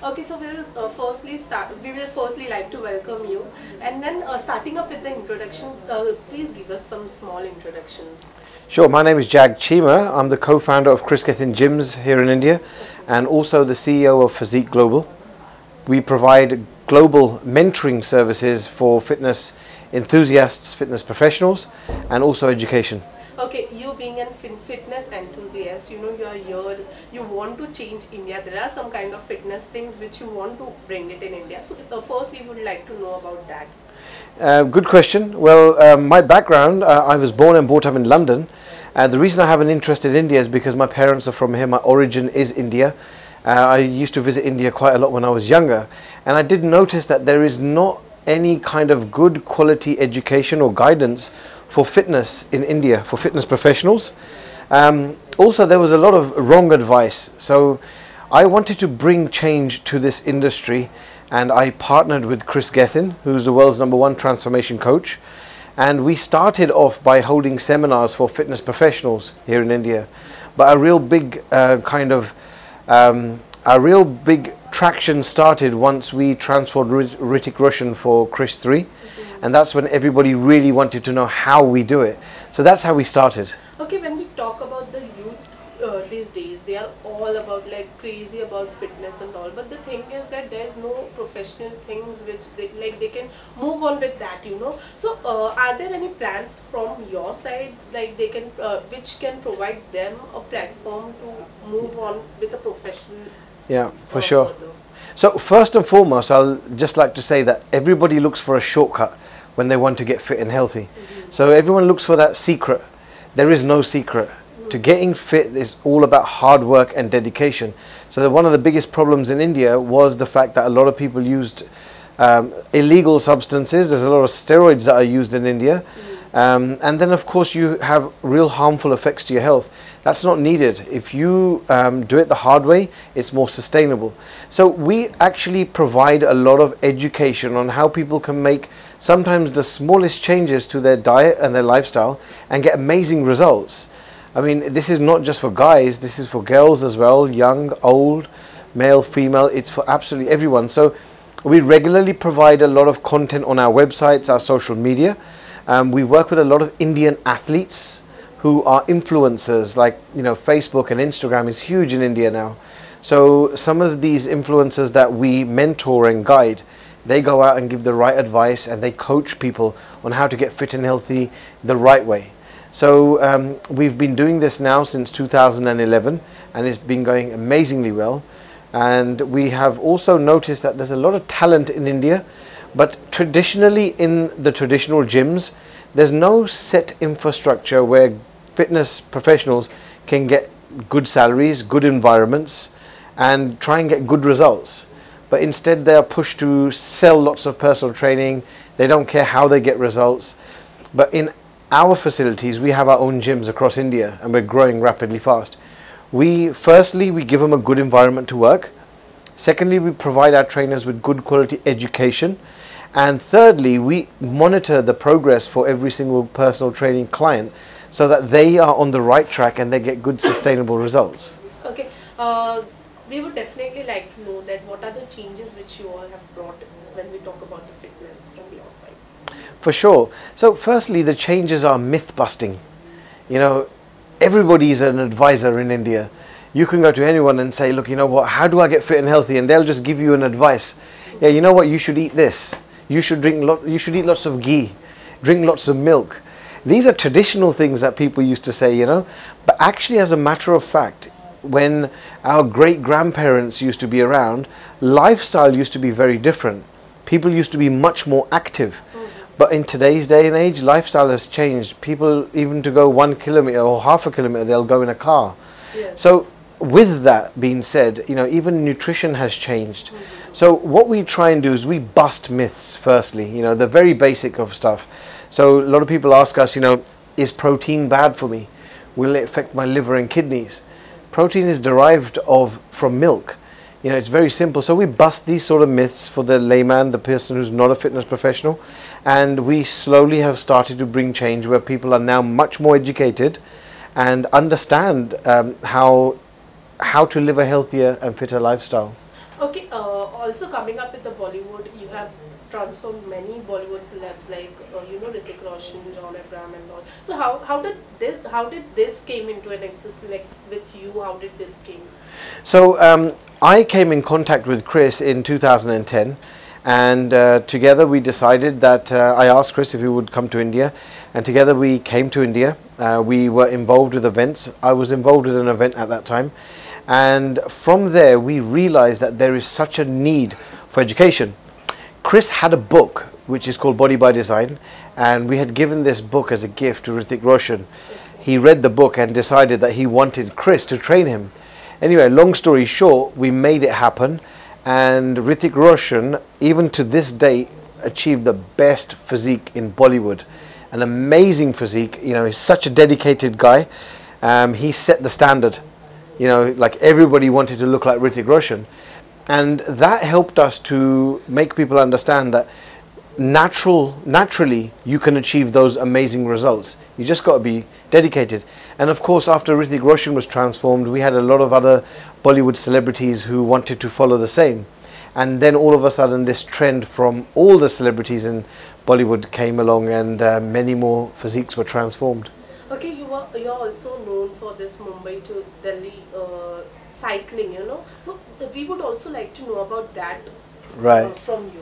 Okay, so we will firstly like to welcome you, and then starting up with the introduction, please give us some small introduction. Sure, my name is Jag Chima. I'm the co-founder of Chris Gethin Gyms here in India and also the CEO of Physique Global. We provide global mentoring services for fitness enthusiasts, fitness professionals, and also education. Okay, you being a fitness enthusiast, you know you are here, you want to change India. There are some kind of fitness things which you want to bring it in India. So firstly, we would like to know about that. Good question. Well, my background, I was born and brought up in London. The reason I have an interest in India is because my parents are from here. My origin is India. I used to visit India quite a lot when I was younger. And I did notice that there is not any kind of good quality education or guidance for fitness in India, for fitness professionals. Also, there was a lot of wrong advice. So I wanted to bring change to this industry, and I partnered with Chris Gethin, who's the world's #1 transformation coach. And we started off by holding seminars for fitness professionals here in India. But a real big traction started once we transferred Ritik Roshan for Chris 3. And that's when everybody really wanted to know how we do it. So that's how we started. Okay, when we talk about the youth these days, they are all about like crazy about fitness and all. But the thing is that there is no professional things which they can move on with that, you know. So are there any plan from your sides like they can which can provide them a platform to move on with a professional? Yeah, for sure. So first and foremost, I'll just like to say that everybody looks for a shortcut when they want to get fit and healthy. So everyone looks for that secret. There is no secret. To getting fit is all about hard work and dedication. So one of the biggest problems in India was the fact that a lot of people used illegal substances. There's a lot of steroids that are used in India. And then of course you have real harmful effects to your health. That's not needed. If you do it the hard way, it's more sustainable. So we actually provide a lot of education on how people can make sometimes the smallest changes to their diet and their lifestyle and get amazing results. I mean, this is not just for guys, this is for girls as well, young, old, male, female, it's for absolutely everyone. So we regularly provide a lot of content on our websites, our social media. We work with a lot of Indian athletes who are influencers, like, you know, Facebook and Instagram is huge in India now. So some of these influencers that we mentor and guide, they go out and give the right advice and they coach people on how to get fit and healthy the right way. So we've been doing this now since 2011 and it's been going amazingly well. And we have also noticed that there's a lot of talent in India, but traditionally in the traditional gyms, there's no set infrastructure where fitness professionals can get good salaries, good environments, and try and get good results. But instead they are pushed to sell lots of personal training. They don't care how they get results. But in our facilities, we have our own gyms across India and we're growing rapidly fast. Firstly, we give them a good environment to work. Secondly, we provide our trainers with good quality education. And thirdly, we monitor the progress for every single personal training client so that they are on the right track and they get good sustainable results. Okay, we would definitely like to know that what are the changes which you all have brought when we talk about the fitness from your side? For sure. So firstly, the changes are myth busting. You know, everybody is an advisor in India. You can go to anyone and say, look, you know what, how do I get fit and healthy? And they'll just give you an advice. Yeah, you know what, you should eat this. You should eat lots of ghee, drink lots of milk. These are traditional things that people used to say, you know, but actually as a matter of fact, when our great-grandparents used to be around, lifestyle used to be very different. People used to be much more active. But in today's day and age, lifestyle has changed. People, even to go 1 kilometer or half a kilometer, they'll go in a car. Yeah. So with that being said, you know, even nutrition has changed. So what we try and do is we bust myths firstly, you know, the very basic of stuff. So a lot of people ask us, you know, is protein bad for me? Will it affect my liver and kidneys? Protein is derived from milk. You know, it's very simple. So we bust these sort of myths for the layman, the person who's not a fitness professional. And we slowly have started to bring change where people are now much more educated and understand how to live a healthier and fitter lifestyle. Okay, also coming up with the Bollywood, you have transformed many Bollywood celebs like you know, Hrithik Roshan, John Abraham and all. So how did this came into an existence, like with you? How did this came? So I came in contact with Chris in 2010, and together we decided that I asked Chris if he would come to India, and together we came to India. We were involved with events. I was involved with an event at that time, and from there we realized that there is such a need for education. Chris had a book which is called Body by Design, and we had given this book as a gift to Hrithik Roshan. He read the book and decided that he wanted Chris to train him. Anyway, long story short, we made it happen, and Hrithik Roshan, even to this day, achieved the best physique in Bollywood. An amazing physique. You know, he's such a dedicated guy. He set the standard. You know, like everybody wanted to look like Hrithik Roshan. And that helped us to make people understand that naturally you can achieve those amazing results. You just got to be dedicated. And of course, after Hrithik Roshan was transformed, we had a lot of other Bollywood celebrities who wanted to follow the same. And then all of a sudden this trend from all the celebrities in Bollywood came along, and many more physiques were transformed. Okay, you are also known for this Mumbai to Delhi cycling, you know. So we would also like to know about that from you.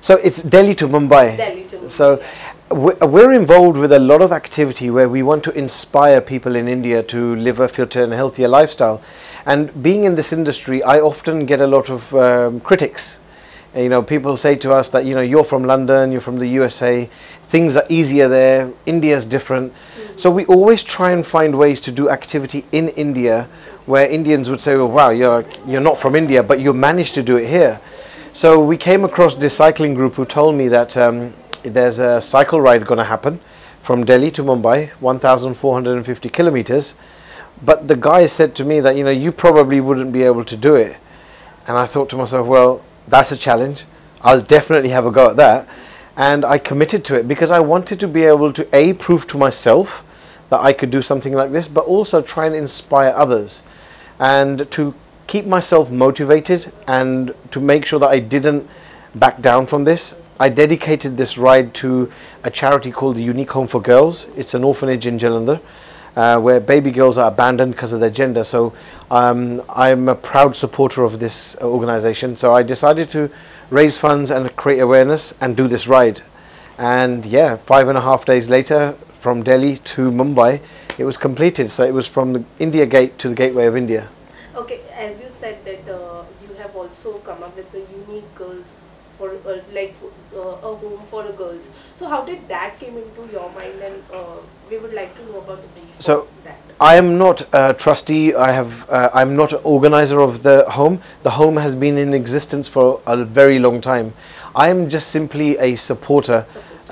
So it's Delhi to Mumbai. Delhi to Mumbai. So we're involved with a lot of activity where we want to inspire people in India to live a fitter and healthier lifestyle. And being in this industry, I often get a lot of critics. You know, people say to us that, you know, you're from London, you're from the USA, things are easier there, India's different. So we always try and find ways to do activity in India where Indians would say, well, wow, you're not from India, but you managed to do it here. So we came across this cycling group who told me that there's a cycle ride going to happen from Delhi to Mumbai, 1,450 kilometers. But the guy said to me that, you know, you probably wouldn't be able to do it. And I thought to myself, well, that's a challenge. I'll definitely have a go at that. And I committed to it because I wanted to be able to A, prove to myself that I could do something like this, but also try and inspire others. And to keep myself motivated and to make sure that I didn't back down from this, I dedicated this ride to a charity called the Unique Home for Girls. It's an orphanage in Jalandhar where baby girls are abandoned because of their gender. So I'm a proud supporter of this organization. So I decided to raise funds and create awareness and do this ride. And yeah, 5.5 days later, from Delhi to Mumbai, it was completed. So it was from the India Gate to the Gateway of India. Okay, as you said that you have also come up with the unique girls for a home for girls. So how did that came into your mind, and we would like to know about the brief. So that. I am not a trustee. I'm not an organizer of the home. The home has been in existence for a very long time. I am just simply a supporter.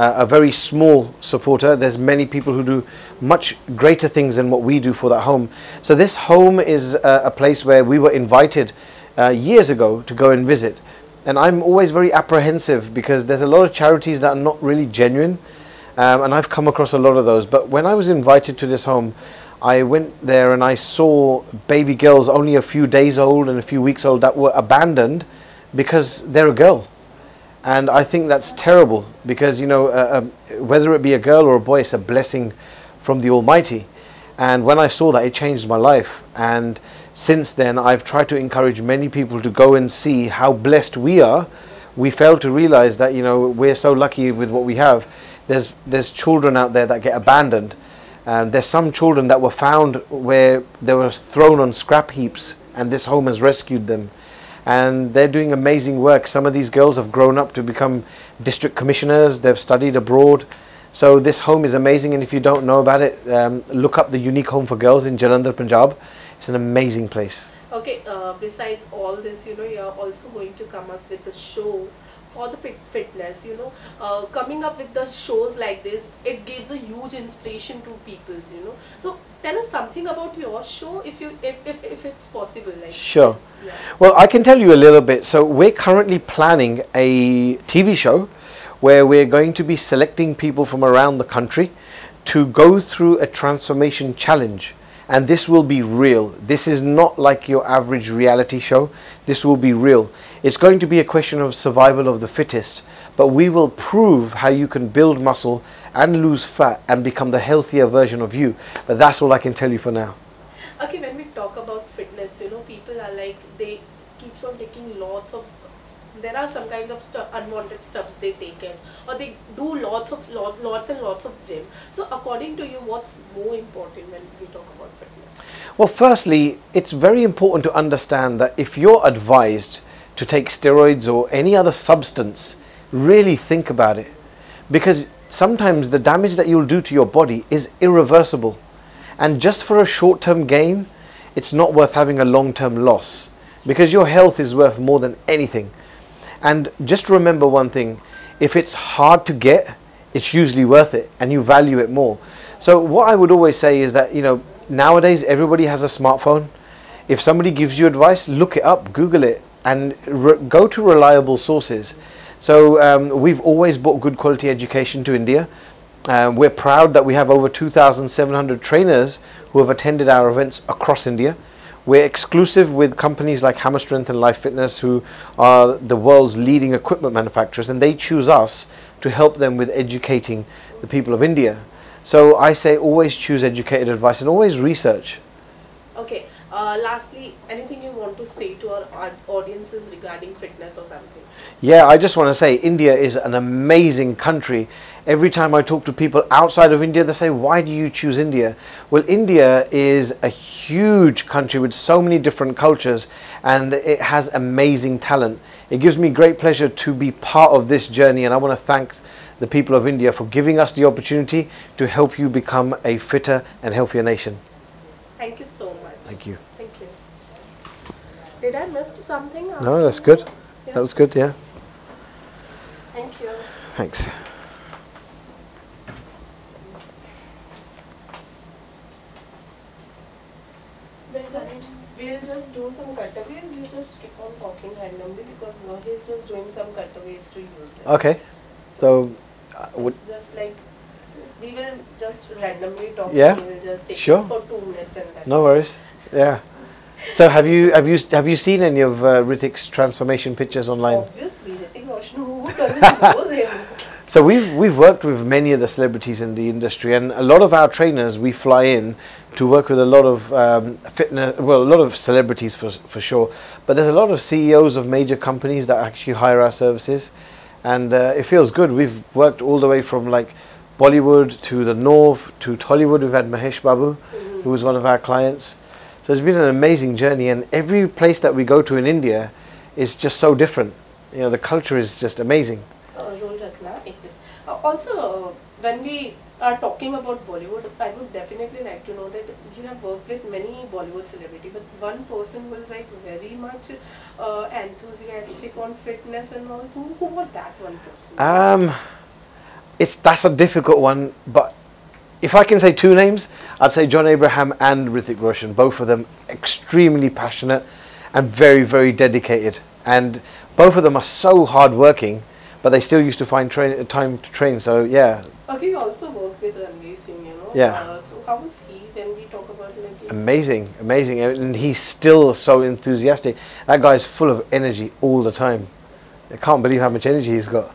A very small supporter. There's many people who do much greater things than what we do for that home. So this home is a place where we were invited years ago to go and visit. And I'm always very apprehensive because there's a lot of charities that are not really genuine. And I've come across a lot of those. But when I was invited to this home, I went there and I saw baby girls only a few days old and a few weeks old that were abandoned because they're a girl. And I think that's terrible because, you know, whether it be a girl or a boy, it's a blessing from the Almighty. And when I saw that, it changed my life. And since then, I've tried to encourage many people to go and see how blessed we are. We fail to realize that, you know, we're so lucky with what we have. There's children out there that get abandoned. And there's some children that were found where they were thrown on scrap heaps, and this home has rescued them. And they're doing amazing work. Some of these girls have grown up to become district commissioners. They've studied abroad. So this home is amazing. And if you don't know about it, look up the Unique Home for Girls in Jalandhar, Punjab. It's an amazing place. Okay, besides all this, you know, you're also going to come up with a show for the fitness, you know. Coming up with the shows like this, it gives a huge inspiration to people, you know. So tell us something about your show if it's possible. Like, sure. Yeah. Well, I can tell you a little bit. So we're currently planning a TV show where we're going to be selecting people from around the country to go through a transformation challenge. And this will be real. This is not like your average reality show. This will be real. It's going to be a question of survival of the fittest, but we will prove how you can build muscle and lose fat and become the healthier version of you. But that's all I can tell you for now. Okay, when we talk about fitness, you know, people are like, they keeps on taking lots of, there are some kind of unwanted stuffs they take in, or they do lots and lots of gym. So according to you, what's more important when we talk about fitness? Well, firstly, it's very important to understand that if you're advised to take steroids or any other substance, really think about it, because sometimes the damage that you'll do to your body is irreversible, and just for a short-term gain, it's not worth having a long-term loss, because your health is worth more than anything. And just remember one thing, if it's hard to get, it's usually worth it and you value it more. So what I would always say is that, you know, nowadays everybody has a smartphone. If somebody gives you advice, look it up, Google it, and go to reliable sources. So we've always brought good quality education to India. We're proud that we have over 2,700 trainers who have attended our events across India. We're exclusive with companies like Hammer Strength and Life Fitness, who are the world's leading equipment manufacturers, and they choose us to help them with educating the people of India. So I say always choose educated advice and always research. Okay, lastly, anything you want to say to our audiences regarding fitness or something? Yeah, I just want to say India is an amazing country. Every time I talk to people outside of India, they say, why do you choose India? Well, India is a huge country with so many different cultures, and it has amazing talent. It gives me great pleasure to be part of this journey, and I want to thank the people of India for giving us the opportunity to help you become a fitter and healthier nation. Thank you so much. Thank you. Thank you. Did I miss something? No, that's good. Yeah. That was good, yeah. Thank you. Thanks. We'll just do some cutaways. You just keep on talking randomly, because he's just doing some cutaways to use it. Okay. So, It's just like, we will just randomly talk. Yeah, We will just take sure. it for 2 minutes and that's no it. worries. Yeah. So have you seen any of Ritik's transformation pictures online? Obviously, Hrithik Roshan, who doesn't knows him? So we've worked with many of the celebrities in the industry, and a lot of our trainers we fly in to work with a lot of fitness, well, a lot of celebrities for sure, but there's a lot of CEOs of major companies that actually hire our services, and it feels good. We've worked all the way from like Bollywood to the North to Tollywood. We've had Mahesh Babu, who was one of our clients. So it's been an amazing journey, and every place that we go to in India is just so different. You know, the culture is just amazing. Also, when we are talking about Bollywood, I would definitely like to know that you have worked with many Bollywood celebrities, but one person who was like very much enthusiastic on fitness and all. Who was that one person? That's a difficult one, but if I can say two names, I'd say John Abraham and Hrithik Roshan. Both of them extremely passionate and very, very dedicated, and both of them are so hard working, but they still used to find time to train. So yeah. Okay, you also work with Ranveer Singh, you know. Yeah. So how was he when we talk about like? Amazing, amazing, and he's still so enthusiastic. That guy's full of energy all the time. I can't believe how much energy he's got.